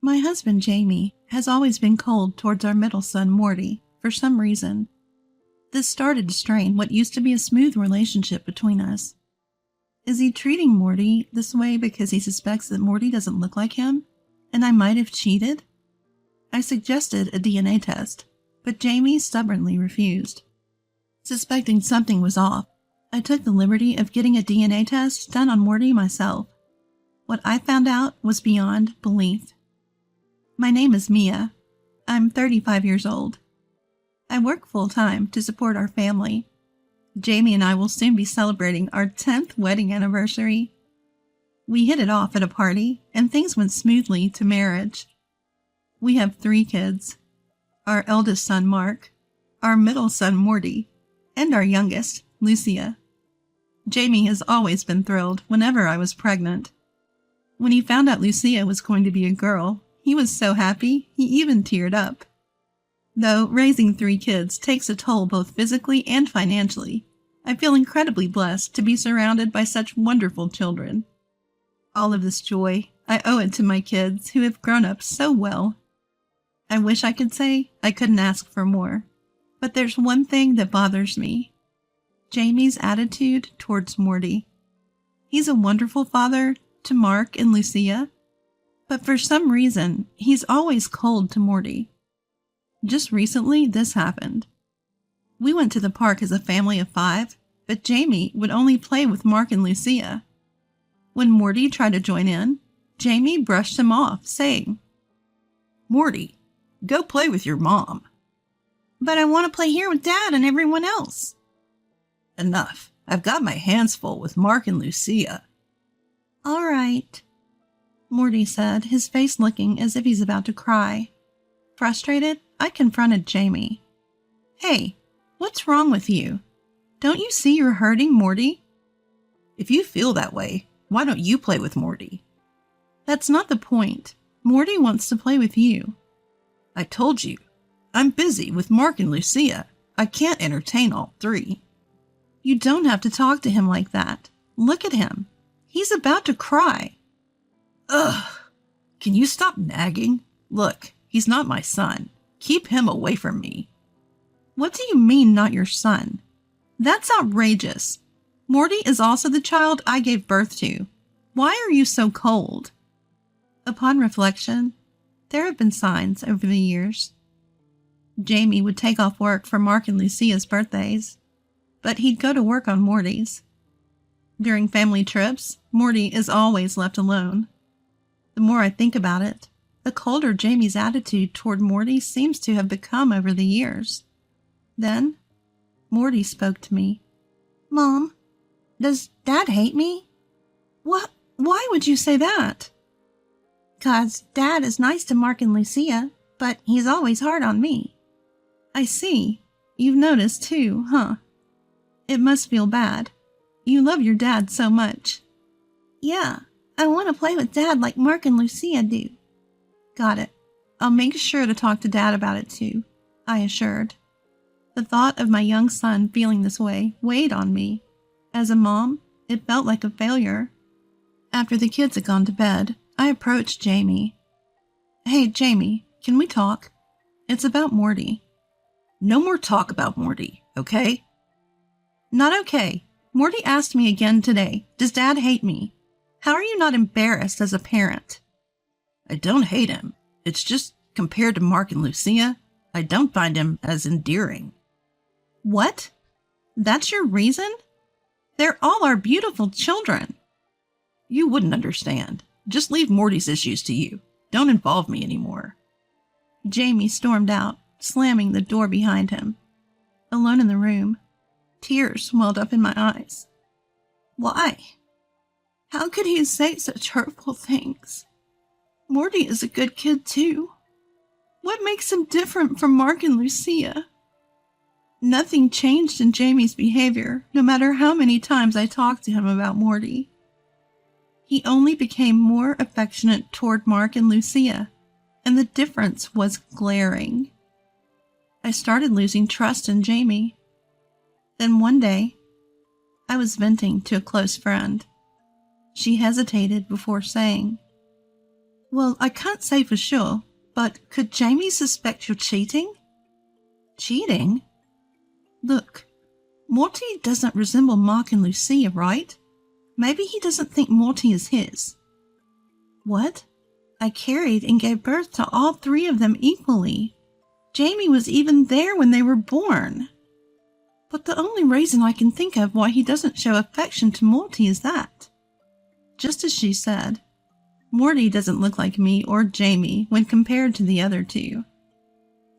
My husband, Jamie, has always been cold towards our middle son, Morty, for some reason. This started to strain what used to be a smooth relationship between us. Is he treating Morty this way because he suspects that Morty doesn't look like him, and I might have cheated? I suggested a DNA test, but Jamie stubbornly refused. Suspecting something was off, I took the liberty of getting a DNA test done on Morty myself. What I found out was beyond belief. My name is Mia. I'm 35 years old. I work full-time to support our family. Jamie and I will soon be celebrating our 10th wedding anniversary. We hit it off at a party, and things went smoothly to marriage. We have 3 kids. Our eldest son, Mark, our middle son, Morty, and our youngest, Lucia. Jamie has always been thrilled whenever I was pregnant. When he found out Lucia was going to be a girl, he was so happy he even teared up. Though raising 3 kids takes a toll both physically and financially, I feel incredibly blessed to be surrounded by such wonderful children. All of this joy, I owe it to my kids who have grown up so well. I wish I could say I couldn't ask for more, but there's one thing that bothers me. Jamie's attitude towards Morty. He's a wonderful father to Mark and Lucia, but for some reason, he's always cold to Morty. Just recently, this happened. We went to the park as a family of 5, but Jamie would only play with Mark and Lucia. When Morty tried to join in, Jamie brushed him off, saying, "Morty, go play with your mom." "But I want to play here with Dad and everyone else." "Enough. I've got my hands full with Mark and Lucia." "All right," Morty said, his face looking as if he's about to cry. Frustrated, I confronted Jamie. "Hey, what's wrong with you? Don't you see you're hurting Morty?" "If you feel that way, why don't you play with Morty?" "That's not the point. Morty wants to play with you." "I told you, I'm busy with Mark and Lucia. I can't entertain all 3. "You don't have to talk to him like that. Look at him. He's about to cry." "Ugh! Can you stop nagging? Look, he's not my son. Keep him away from me." "What do you mean, not your son? That's outrageous. Morty is also the child I gave birth to. Why are you so cold?" Upon reflection, there have been signs over the years. Jamie would take off work for Mark and Lucia's birthdays, but he'd go to work on Morty's. During family trips, Morty is always left alone. The more I think about it, the colder Jamie's attitude toward Morty seems to have become over the years. Then, Morty spoke to me. "Mom, does Dad hate me?" "What? Why would you say that?" "'Cause Dad is nice to Mark and Lucia, but he's always hard on me." "I see. You've noticed too, huh? It must feel bad. You love your dad so much." "Yeah, I want to play with Dad like Mark and Lucia do." "Got it. I'll make sure to talk to Dad about it too," I assured. The thought of my young son feeling this way weighed on me. As a mom, it felt like a failure. After the kids had gone to bed, I approached Jamie. "Hey, Jamie, can we talk? It's about Morty." "No more talk about Morty, okay?" "Not okay. Morty asked me again today, does Dad hate me? How are you not embarrassed as a parent?" "I don't hate him. It's just, compared to Mark and Lucia, I don't find him as endearing." "What? That's your reason? They're all our beautiful children." "You wouldn't understand. Just leave Morty's issues to you. Don't involve me anymore." Jamie stormed out, slamming the door behind him. Alone in the room, tears welled up in my eyes. Why? How could he say such hurtful things? Morty is a good kid too. What makes him different from Mark and Lucia? Nothing changed in Jamie's behavior, no matter how many times I talked to him about Morty. He only became more affectionate toward Mark and Lucia, and the difference was glaring. I started losing trust in Jamie. Then one day, I was venting to a close friend. She hesitated before saying, Well, I can't say for sure, but could Jamie suspect you're cheating? Cheating? Look, Morty doesn't resemble Mark and Lucia, right? Maybe he doesn't think Morty is his. What? I carried and gave birth to all three of them equally. Jamie was even there when they were born. But the only reason I can think of why he doesn't show affection to Morty is that. Just as she said, Morty doesn't look like me or Jamie when compared to the other two.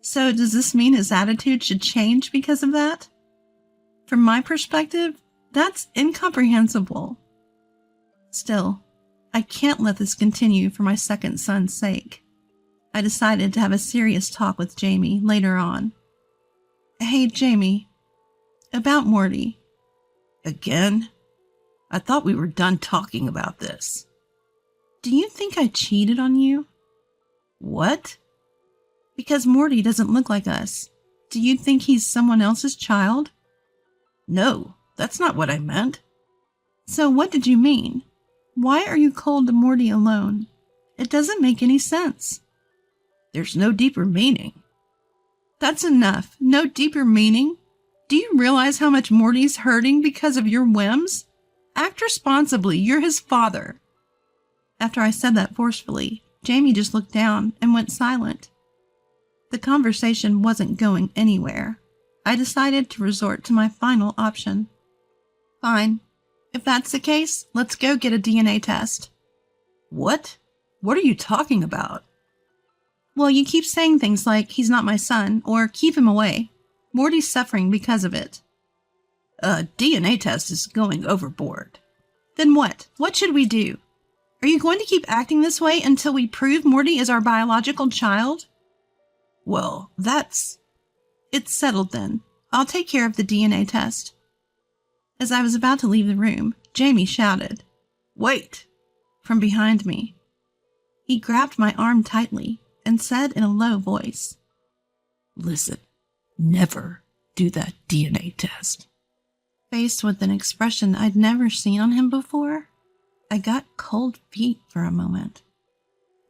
So does this mean his attitude should change because of that? From my perspective, that's incomprehensible. Still, I can't let this continue for my second son's sake. I decided to have a serious talk with Jamie later on. Hey, Jamie. About Morty. Again? I thought we were done talking about this. Do you think I cheated on you? What? Because Morty doesn't look like us. Do you think he's someone else's child? No, that's not what I meant. So what did you mean? Why are you cold to Morty alone? It doesn't make any sense. There's no deeper meaning. That's enough. No deeper meaning? Do you realize how much Morty's hurting because of your whims? Act responsibly. You're his father. After I said that forcefully, Jamie just looked down and went silent. The conversation wasn't going anywhere. I decided to resort to my final option. Fine. If that's the case, let's go get a DNA test. What? What are you talking about? Well, you keep saying things like, he's not my son, or keep him away. Morty's suffering because of it. A DNA test is going overboard. Then what? What should we do? Are you going to keep acting this way until we prove Morty is our biological child? Well, It's settled then. I'll take care of the DNA test. As I was about to leave the room, Jamie shouted, "Wait!" from behind me. He grabbed my arm tightly and said in a low voice, "Listen, never do that DNA test." Faced with an expression I'd never seen on him before, I got cold feet for a moment.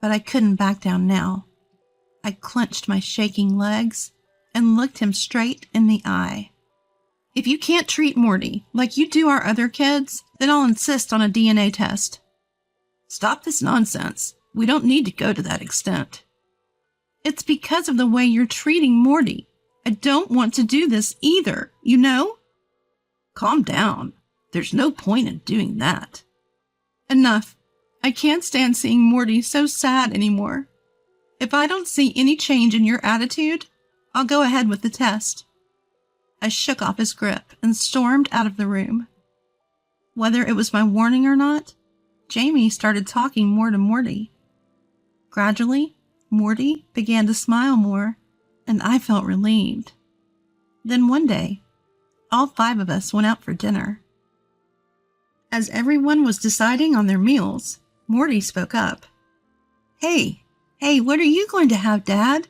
But I couldn't back down now. I clenched my shaking legs and looked him straight in the eye. If you can't treat Morty like you do our other kids, then I'll insist on a DNA test. Stop this nonsense. We don't need to go to that extent. It's because of the way you're treating Morty. I don't want to do this either, you know? Calm down. There's no point in doing that. Enough. I can't stand seeing Morty so sad anymore. If I don't see any change in your attitude, I'll go ahead with the test. I shook off his grip and stormed out of the room. Whether it was my warning or not, Jamie started talking more to Morty. Gradually, Morty began to smile more, and I felt relieved. Then one day, all 5 of us went out for dinner. As everyone was deciding on their meals, Morty spoke up. Hey, what are you going to have, Dad?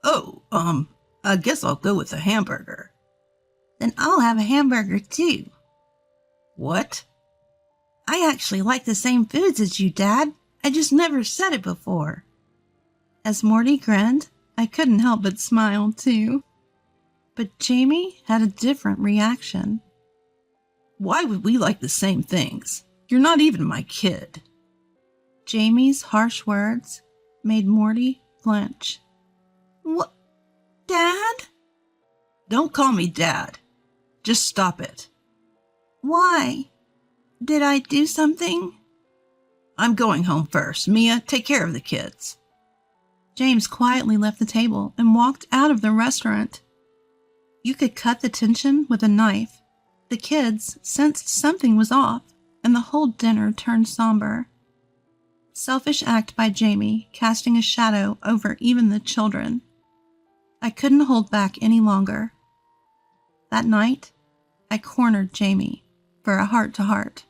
Oh, I guess I'll go with a hamburger. Then I'll have a hamburger too. What? I actually like the same foods as you, Dad. I just never said it before. As Morty grinned, I couldn't help but smile too. But Jamie had a different reaction. Why would we like the same things? You're not even my kid. Jamie's harsh words made Morty flinch. What? Dad? Don't call me Dad. Just stop it. Why? Did I do something? I'm going home first. Mia, take care of the kids. James quietly left the table and walked out of the restaurant. You could cut the tension with a knife. The kids sensed something was off, and the whole dinner turned somber. Selfish act by Jamie, casting a shadow over even the children. I couldn't hold back any longer. That night, I cornered Jamie for a heart-to-heart.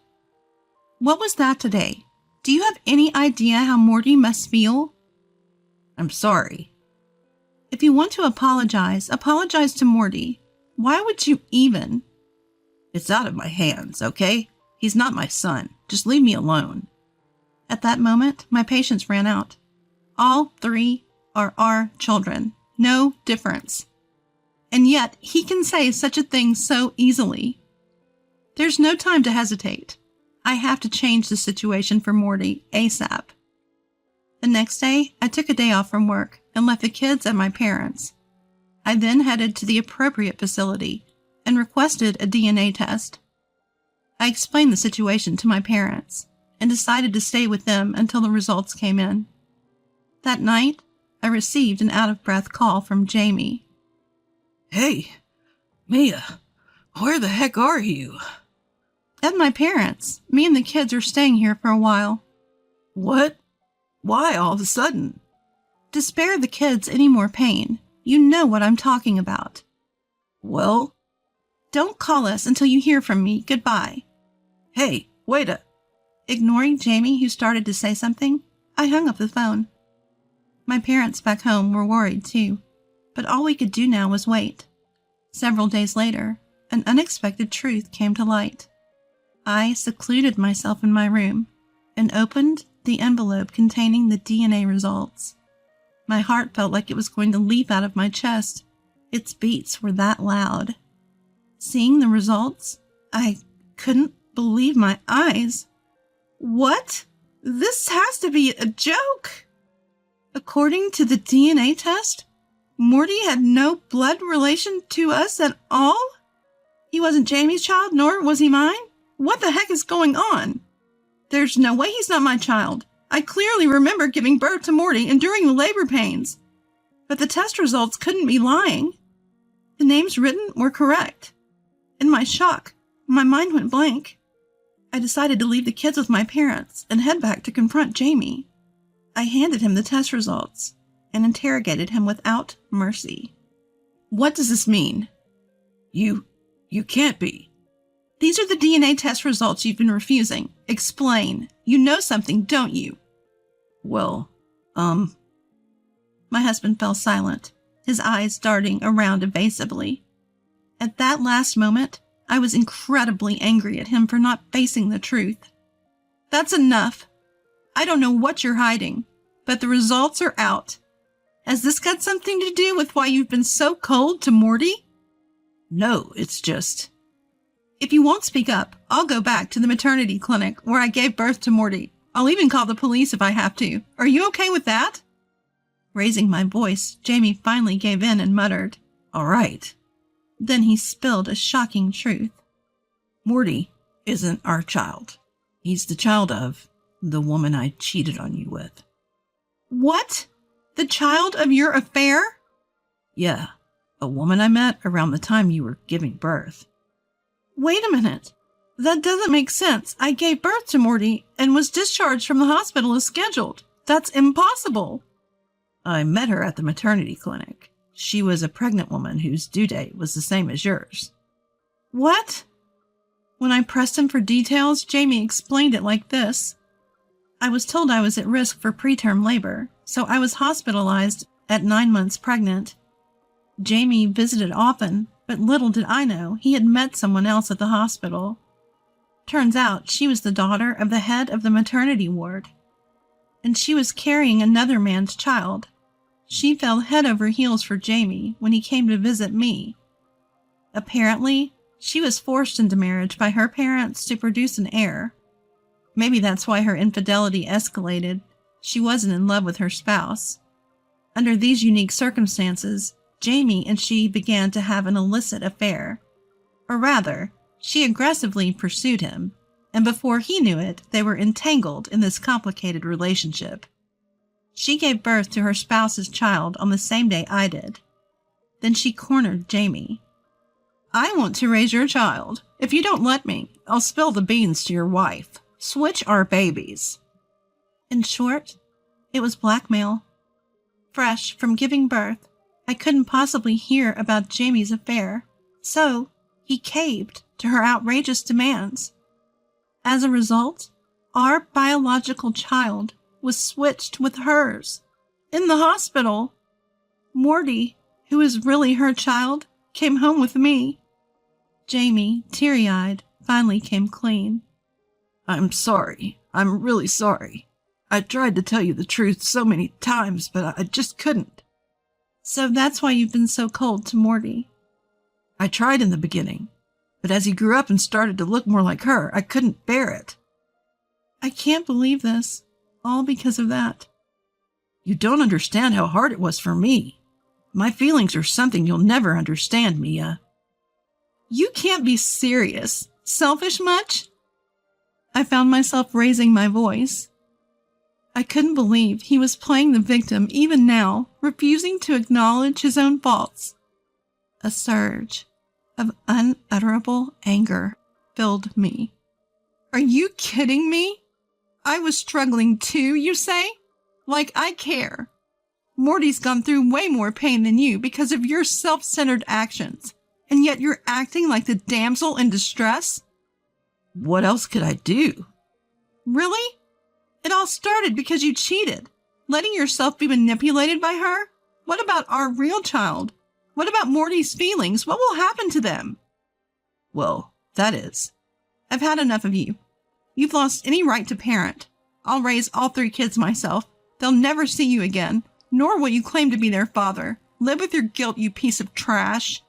What was that today? Do you have any idea how Morty must feel? I'm sorry. If you want to apologize to Morty. Why would you even? It's out of my hands, okay? He's not my son. Just leave me alone. At that moment, my patience ran out. All 3 are our children. No difference. And yet, he can say such a thing so easily. There's no time to hesitate. I have to change the situation for Morty ASAP. The next day, I took a day off from work and left the kids at my parents'. I then headed to the appropriate facility and requested a DNA test. I explained the situation to my parents and decided to stay with them until the results came in. That night, I received an out-of-breath call from Jamie. Hey, Mia, where the heck are you? At my parents'. Me and the kids are staying here for a while. What? Why all of a sudden? To spare the kids any more pain. You know what I'm talking about. Well? Don't call us until you hear from me. Goodbye. Hey, wait a... Ignoring Jamie, who started to say something, I hung up the phone. My parents back home were worried too, but all we could do now was wait. Several days later, an unexpected truth came to light. I secluded myself in my room and opened the envelope containing the DNA results. My heart felt like it was going to leap out of my chest. Its beats were that loud. Seeing the results, I couldn't believe my eyes. What? This has to be a joke! According to the DNA test, Morty had no blood relation to us at all? He wasn't Jamie's child, nor was he mine? What the heck is going on? There's no way he's not my child. I clearly remember giving birth to Morty and during the labor pains. But the test results couldn't be lying. The names written were correct. In my shock, my mind went blank. I decided to leave the kids with my parents and head back to confront Jamie. I handed him the test results and interrogated him without mercy. What does this mean? You can't be. These are the DNA test results you've been refusing. Explain. You know something, don't you? Well, My husband fell silent, his eyes darting around evasively. At that last moment, I was incredibly angry at him for not facing the truth. That's enough. I don't know what you're hiding, but the results are out. Has this got something to do with why you've been so cold to Morty? No, it's just... If you won't speak up, I'll go back to the maternity clinic where I gave birth to Morty. I'll even call the police if I have to. Are you okay with that? Raising my voice, Jamie finally gave in and muttered, All right. Then he spilled a shocking truth. Morty isn't our child. He's the child of the woman I cheated on you with. What? The child of your affair? Yeah, a woman I met around the time you were giving birth. Wait a minute. That doesn't make sense. I gave birth to Morty and was discharged from the hospital as scheduled. That's impossible. I met her at the maternity clinic. She was a pregnant woman whose due date was the same as yours. What? When I pressed him for details, Jamie explained it like this. I was told I was at risk for preterm labor, so I was hospitalized at 9 months pregnant. Jamie visited often, but little did I know he had met someone else at the hospital. Turns out she was the daughter of the head of the maternity ward, and she was carrying another man's child. She fell head over heels for Jamie when he came to visit me. Apparently, she was forced into marriage by her parents to produce an heir. Maybe that's why her infidelity escalated. She wasn't in love with her spouse. Under these unique circumstances, Jamie and she began to have an illicit affair. Or rather, she aggressively pursued him, and before he knew it, they were entangled in this complicated relationship. She gave birth to her spouse's child on the same day I did. Then she cornered Jamie. I want to raise your child. If you don't let me, I'll spill the beans to your wife. Switch our babies. In short, it was blackmail. Fresh from giving birth, I couldn't possibly hear about Jamie's affair, so he caved to her outrageous demands. As a result, our biological child was switched with hers. In the hospital, Morty, who is really her child, came home with me. Jamie, teary-eyed, finally came clean. I'm sorry. I'm really sorry. I tried to tell you the truth so many times, but I just couldn't. So that's why you've been so cold to Morty. I tried in the beginning, but as he grew up and started to look more like her, I couldn't bear it. I can't believe this. All because of that. You don't understand how hard it was for me. My feelings are something you'll never understand, Mia. You can't be serious. Selfish much? I found myself raising my voice. I couldn't believe he was playing the victim even now, refusing to acknowledge his own faults. A surge of unutterable anger filled me. Are you kidding me? I was struggling too, you say? Like I care. Morty's gone through way more pain than you because of your self-centered actions, and yet you're acting like the damsel in distress? What else could I do? Really? It all started because you cheated, letting yourself be manipulated by her? What about our real child? What about Morty's feelings? What will happen to them? Well, that is. I've had enough of you. You've lost any right to parent. I'll raise all 3 kids myself. They'll never see you again, nor will you claim to be their father. Live with your guilt, you piece of trash.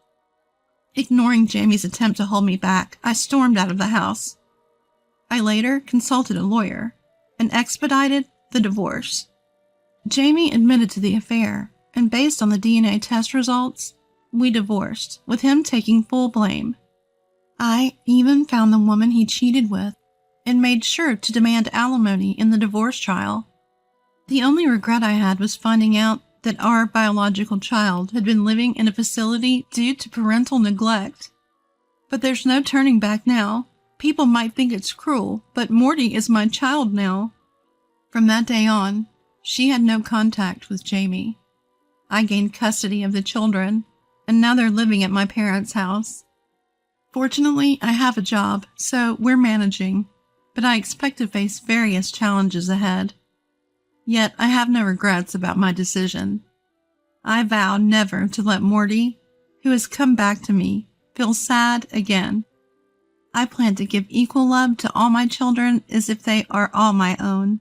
Ignoring Jamie's attempt to hold me back, I stormed out of the house. I later consulted a lawyer and expedited the divorce. Jamie admitted to the affair, and based on the DNA test results, we divorced, with him taking full blame. I even found the woman he cheated with and made sure to demand alimony in the divorce trial. The only regret I had was finding out that our biological child had been living in a facility due to parental neglect. But there's no turning back now. People might think it's cruel, but Morty is my child now. From that day on, she had no contact with Jamie. I gained custody of the children, and now they're living at my parents' house. Fortunately, I have a job, so we're managing, but I expect to face various challenges ahead. Yet I have no regrets about my decision. I vow never to let Morty, who has come back to me, feel sad again. I plan to give equal love to all my children as if they are all my own.